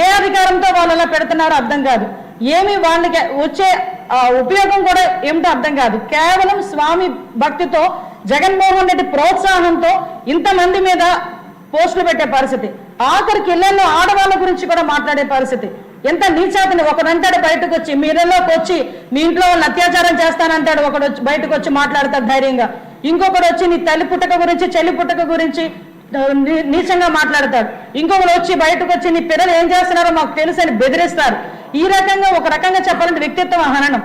ఏ అధికారంతో వాళ్ళు అలా పెడుతున్నారో అర్థం కాదు. ఏమి వాళ్ళకి వచ్చే ఉపయోగం కూడా ఏమిటో అర్థం కాదు. కేవలం స్వామి భక్తితో జగన్మోహన్ రెడ్డి ప్రోత్సాహంతో ఇంతమంది మీద పోస్టులు పెట్టే పరిస్థితి, ఆఖరికి ఇళ్లలో ఆడవాళ్ళ గురించి కూడా మాట్లాడే పరిస్థితి. ఎంత నీచాతిని ఒకడంటాడు బయటకు వచ్చి, మీ ఇళ్లలోకి వచ్చి మీ ఇంట్లో వాళ్ళని అత్యాచారం చేస్తానంటాడు, ఒకడు బయటకు వచ్చి మాట్లాడతాడు ధైర్యంగా. ఇంకొకడు వచ్చి నీ తల్లి పుట్టక గురించి చెల్లి పుట్టక గురించి నీచంగా మాట్లాడతాడు. ఇంకొకరు వచ్చి బయటకు వచ్చి నీ పిల్లలు ఏం చేస్తున్నారో మాకు తెలుసు అని బెదిరిస్తారు. ఈ రకంగా ఒక రకంగా చెప్పాలంటే వ్యక్తిత్వం హననం.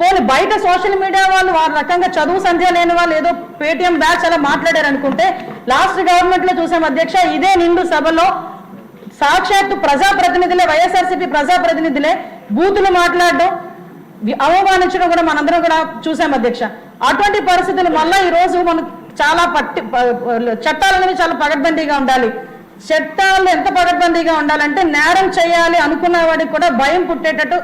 పోనీ బయట సోషల్ మీడియా వాళ్ళు వారి రకంగా చదువు సంధ్య లేని వాళ్ళు ఏదో పేటీఎం బ్యాచ్ అలా మాట్లాడారు అనుకుంటే, లాస్ట్ గవర్నమెంట్ లో చూసాం అధ్యక్ష, ఇదే నిండు సభలో సాక్షాత్తు ప్రజాప్రతినిధులే, వైఎస్ఆర్సీపీ ప్రజాప్రతినిధులే బూతులు మాట్లాడడం, అవమానించడం కూడా మనందరం కూడా చూసాం అధ్యక్ష. అటువంటి పరిస్థితులు మళ్ళీ ఈ రోజు మనం చాలా చట్టాలనేవి చాలా పగడ్బందీగా ఉండాలి. చట్టాలు ఎంత పగడ్బందీగా ఉండాలంటే నేరం చేయాలి అనుకున్న వాడికి కూడా భయం పుట్టేటట్టు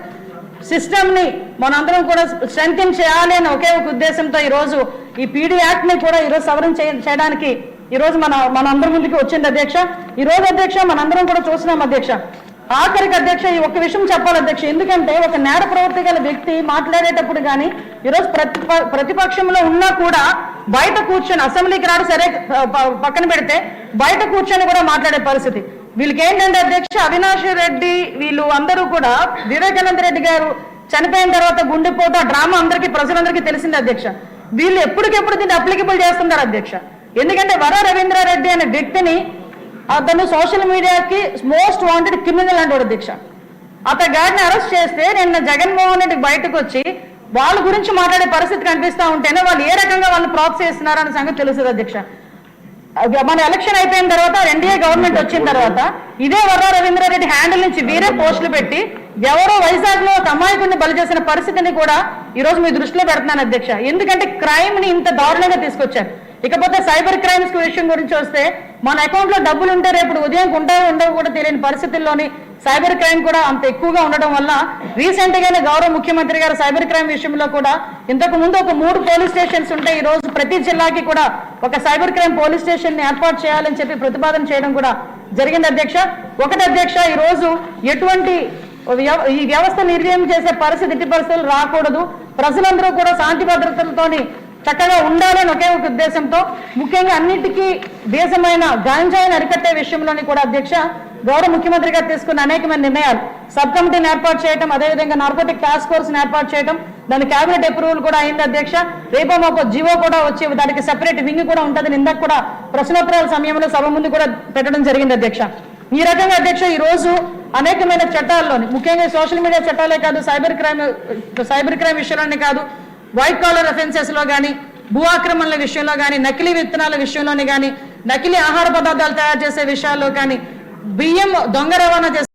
సిస్టమ్ ని మనందరం కూడా స్ట్రెంథెన్ చేయాలి అని ఒకే ఒక ఉద్దేశంతో ఈ రోజు ఈ పీడీ యాక్ట్ ని కూడా ఈరోజు సవరణ చేయడానికి ఈ రోజు మనందరి ముందుకు వచ్చింది అధ్యక్ష. ఈ రోజు అధ్యక్ష మనందరం కూడా చూస్తున్నాం అధ్యక్ష. ఆఖరికి అధ్యక్ష ఈ ఒక్క విషయం చెప్పాలి అధ్యక్ష, ఎందుకంటే ఒక నేర ప్రవృత్తి గల వ్యక్తి మాట్లాడేటప్పుడు కానీ ఈరోజు ప్రతిపక్షంలో ఉన్నా కూడా బయట కూర్చొని, అసెంబ్లీకి రాడు సరే పక్కన పెడితే బయట కూర్చొని కూడా మాట్లాడే పరిస్థితి. వీళ్ళకి ఏంటంటే అధ్యక్ష, అవినాష్ రెడ్డి వీళ్ళు అందరూ కూడా వివేకానంద రెడ్డి గారు చనిపోయిన తర్వాత గుండెపోటు ఆ డ్రామా అందరికీ ప్రజలందరికీ తెలిసింది అధ్యక్ష. వీళ్ళు ఎప్పటికెప్పుడు దీన్ని అప్లికబుల్ చేస్తున్నారు అధ్యక్ష. ఎందుకంటే వర రవీంద్రారెడ్డి అనే వ్యక్తిని అతను సోషల్ మీడియాకి మోస్ట్ వాంటెడ్ క్రిమినల్ అంటాడు అధ్యక్ష. అతని గాడిని అరెస్ట్ చేస్తే నిన్న జగన్మోహన్ రెడ్డి బయటకు వచ్చి వాళ్ళ గురించి మాట్లాడే పరిస్థితి కనిపిస్తూ ఉంటేనే వాళ్ళు ఏ రకంగా వాళ్ళు ప్రోత్సహిస్తున్నారు అనే సంగతి తెలుస్తుంది అధ్యక్ష. మన ఎలక్షన్ అయిపోయిన తర్వాత ఎన్డీఏ గవర్నమెంట్ వచ్చిన తర్వాత ఇదే వర్రా రవీంద్రారెడ్డి హ్యాండిల్ నుంచి వీరే పోస్టులు పెట్టి ఎవరో వైజాగ్ లో ఒక అమాయకుడిని బలి చేసిన పరిస్థితిని కూడా ఈ రోజు మీ దృష్టిలో పెడుతున్నాను అధ్యక్ష. ఎందుకంటే క్రైమ్ ని ఇంత దారుణంగా తీసుకొచ్చారు. ఇకపోతే సైబర్ క్రైమ్స్ విషయం గురించి వస్తే, మన అకౌంట్ లో డబ్బులు ఉంటే రేపు ఉదయం ఉంటాయో ఉండవు కూడా తెలియని పరిస్థితుల్లోని సైబర్ క్రైమ్ కూడా అంత ఎక్కువగా ఉండడం వల్ల రీసెంట్ గానే గౌరవ ముఖ్యమంత్రి గారు సైబర్ క్రైమ్ విషయంలో కూడా ఇంతకు ముందు ఒక 3 పోలీస్ స్టేషన్స్ ఉంటే ఈ రోజు ప్రతి జిల్లాకి కూడా ఒక సైబర్ క్రైమ్ పోలీస్ స్టేషన్ ని ఏర్పాటు చేయాలని చెప్పి ప్రతిపాదన చేయడం కూడా జరిగింది అధ్యక్ష. ఒకటి అధ్యక్ష, ఈ రోజు ఎటువంటి ఈ వ్యవస్థ నిర్వహణ చేసే పరిస్థితి ఇట్టి పరిస్థితులు రాకూడదు, ప్రజలందరూ కూడా శాంతి భద్రతలతోని చక్కగా ఉండాలని ఒకే ఒక ఉద్దేశంతో ముఖ్యంగా అన్నిటికీ దేశమైన గాంజాయిని అరికట్టే విషయంలోని కూడా అధ్యక్ష గౌరవ ముఖ్యమంత్రి గారు తీసుకున్న అనేకమైన నిర్ణయాలు, సబ్ కమిటీని ఏర్పాటు చేయడం, అదేవిధంగా నార్కోటిక్ టాస్క్ ఫోర్స్ ఏర్పాటు చేయడం, దాని కేబినెట్ అప్రూవల్ కూడా అయింది అధ్యక్ష. రేపో మాకు జీవో కూడా వచ్చి దానికి సెపరేట్ వింగ్ కూడా ఉంటుంది. ఇందాక కూడా ప్రశ్నోత్తరాల సమయంలో సభ ముందు కూడా పెట్టడం జరిగింది అధ్యక్ష. ఈ రకంగా అధ్యక్ష ఈ రోజు అనేకమైన చట్టాల్లోని ముఖ్యంగా సోషల్ మీడియా చట్టాలే కాదు, సైబర్ క్రైమ్ విషయంలోనే కాదు, వైట్ కాలర్ అఫెన్సెస్ లో కానీ, భూ ఆక్రమణల విషయంలో కానీ, నకిలీ విత్తనాల విషయంలోని కానీ, నకిలీ ఆహార పదార్థాలు తయారు చేసే విషయాల్లో కానీ, బియ్యం దొంగ రవాణా చేసే